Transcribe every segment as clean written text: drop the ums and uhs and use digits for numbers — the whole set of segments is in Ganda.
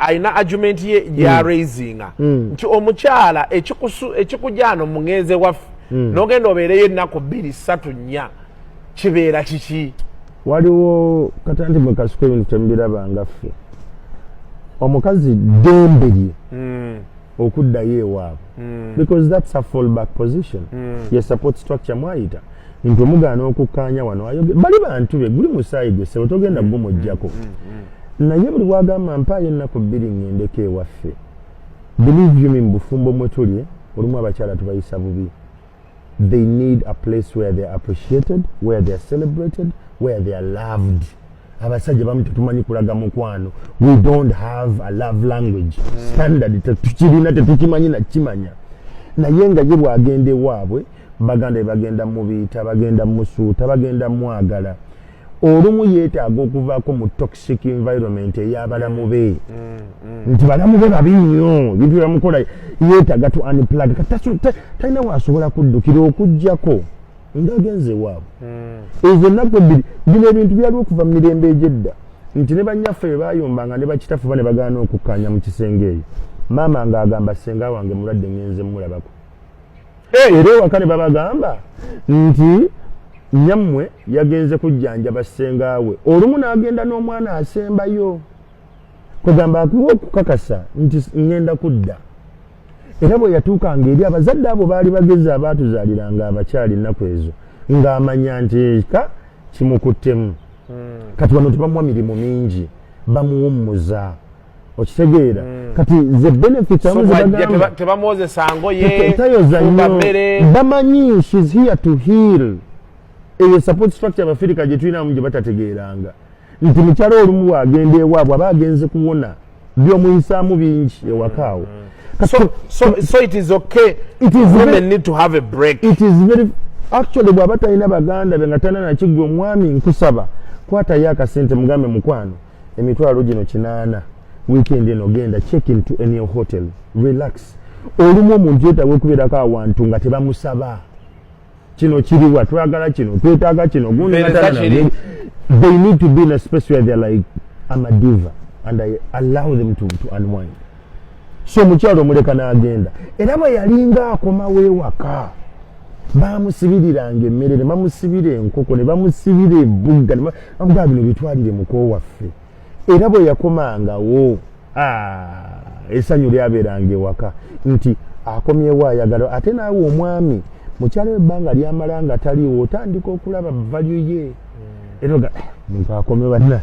aina argument ya raising nti omukyala ekikujano mungeze wafu nogenda obeereyo ennaku 2-3 kibeera kiki waliwo katanti mukasuka ebintu temubiraba ffe omukazi ddembe lye okuddayo ewaabwe because that's a fallback position ye support structure mwayita nti omugaana okukkaanya wano bali bantu be guli musaayi gwe sebo togenda gumujjako naye buli bwagamba mpaayo ennaku 2 ŋŋendeko ewaffe believe you me mu bufumbo mwe tuli olumu abakyala tubayisa bubi. They need a place where they are appreciated, where they are celebrated, where they are loved. Abasajja bamu tetumanyi kulaga mukwano. We don't have a love language standard tetukirina tetukimanyi na kimanya. Naye nga ye bwagenda ewaabwe bagenda mubiita bagenda musuuta bagenda mwagala olumu yeetaaga okuvaako mu toxic environment ey'abalamu be nti balamu be babi nnyo bintu byamukola yeetaaga to unplug talina waasobola kuddukira okuggyako ng'agenze ewaabwe ezo ennaku 2 bino ebintu byaliwo okuva mu mirembe egyedda nti ne bannyaffe be baayombanga ne bakitafu ba ne bagaana okukkaanya mu kisenge eyo maama ng'agamba ssenga wange mulwadde ngenze mulabako era ewaka ne babagamba nti nyammwe yagenze kujjanjaba ssengaawe olumu n'agenda n'omwana asembayo kugamba akuwa okukakasa nti ŋŋenda kudda era bwe yatuukanga eri abazadde abo baali bagezi abaatuzaaliranga abakyali ennaku ezo ng'amanya nti eka kimukuttemu kati wano tebamuwa mirimu mingi bamuwummuza okitegeera kati the benefits bagamba tebamuwozesa ngoye bamanyi she's here to heal eyo support structure abafirika gye tulinamu gye batategeeranga nti mukyalo olumu bwagenda ewaabwe aba agenze kuwona by'omuyisaamu bingi ewakaawo so it is okay women need to have a break. It is very actually bw'aba talina baganda be nga talina nakigwe omwami nkusaba kwatayo akasente mugambe mukwano emitwalo gino 8 weekend eno genda check into any hotel relax olumu omuntu yeetaaga okubeerako awantu nga tebamusaba kino kiriwa twagala kino twetaaga kino gundi they need to be in a space where they're like I'm a diva and I allow them to unwind. So mukyalo muleka n'agenda era bwe yalinga akomawo ewaka bamusibiriranga emmere ne bamusibira enkoko ne bamusibira ebugga ne bamugaa bino bitwalire muko waffe era bwe yakomangawo essanyu lyabeeranga ewaka nti akomyewo ayagala ate naawe omwami mukyalo ebbanga lyamala nga taliwo otandika okulaba value ye era oga muntu akomye banna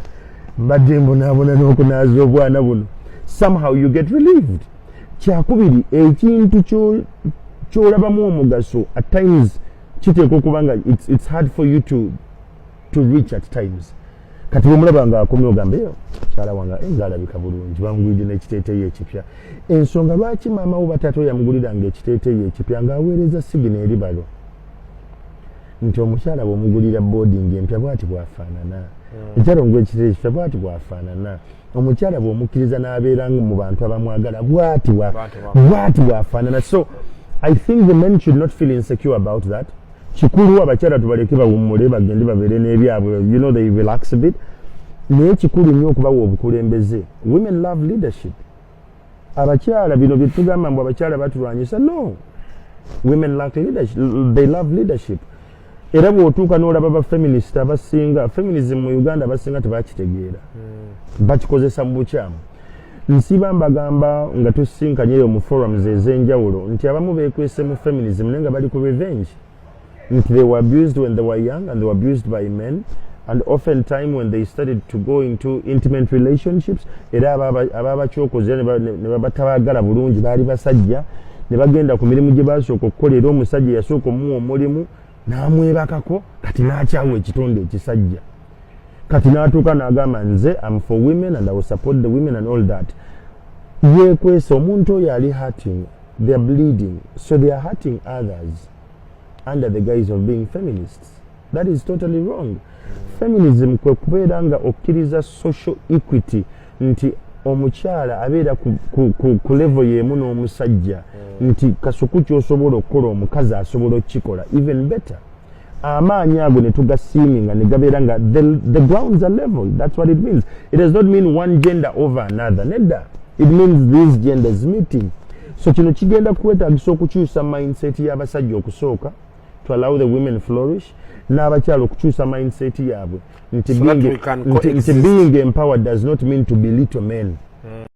mbadde mbonaabona n'okunaaza obwana buno somehow you get relieved. Kyakubiri ekintu kyolabamu omugaso at times kiteeka okuba nga it's hard for you to reach at times kati bwomulaba nga akomye ogambeyo kyala wanga ngaalabika bulungi bamugulidde n'ekiteeteeyi ekipya ensonga lwaki maama wo batato yamuguliranga ekiteeteeyi ekipya ng'aweereza sigina eri balo nti omukyala bw'omugulira boarding empya bwati bwafaanana ekyalo ng'ekiteeteeyi ekipya bwati bwafaanana omukyala bw'omukkiriza n'abeera mu bantu abamwagala bwati bwafaanana. So I think the men should not feel insecure about that. Kikulu abakyala tubaleke bawummule bagende babeere n'ebyabwe they relax a bit naye kikulu nnyo okubawa obukulembeze. Women love leadership. Abakyala bino bye tugamba mbu abakyala batulwanyisa no, women like leadership, they love leadership. Era bw'otuuka n'olaba bafeminist abasinga feminism mu Uganda abasinga tebakitegeera bakikozesa mu bukyamu. Nsiba mbagamba nga tusinkanyeyo mu forums ez'enjawulo nti abamu beekwese mu feminism naye nga bali ku revenge nti they were abused when they were young and they were abused by men and oftentimes when they started to go into intimate relationships era ababakyokoze ne batabagala bulungi baali basajja ne bagenda ku mirimu gye basooka okukola era omusajja yasooka omuwa omulimu n'amwebakako kati n'akyawa ekitonde ekisajja kati n'atuuka n'agamba nze I'm for women and I will support the women and all that. Yeekwese omuntu oyo ali hurting, they are bleeding, so they are hurting others under the guise of being feminists. That is totally wrong. Feminism kwe kubeera nga okkiriza social equity nti omukyala abeera ku level y'emu n'omusajja nti kasuku ky'osobola okukola omukazi asobola okukikola even better. amaanyi ago ne tugasiiminga ne gabeera nga the grounds are level. That's what it means. It does not mean one gender over another. Nedda. It means these genders meeting. So kino kigenda kwetaagisa okukyusa mindset y'abasajja okusooka to allow the women flourish, n'abakyala okukyusa mindset yaabwe nti being empowered does not mean to belittle men.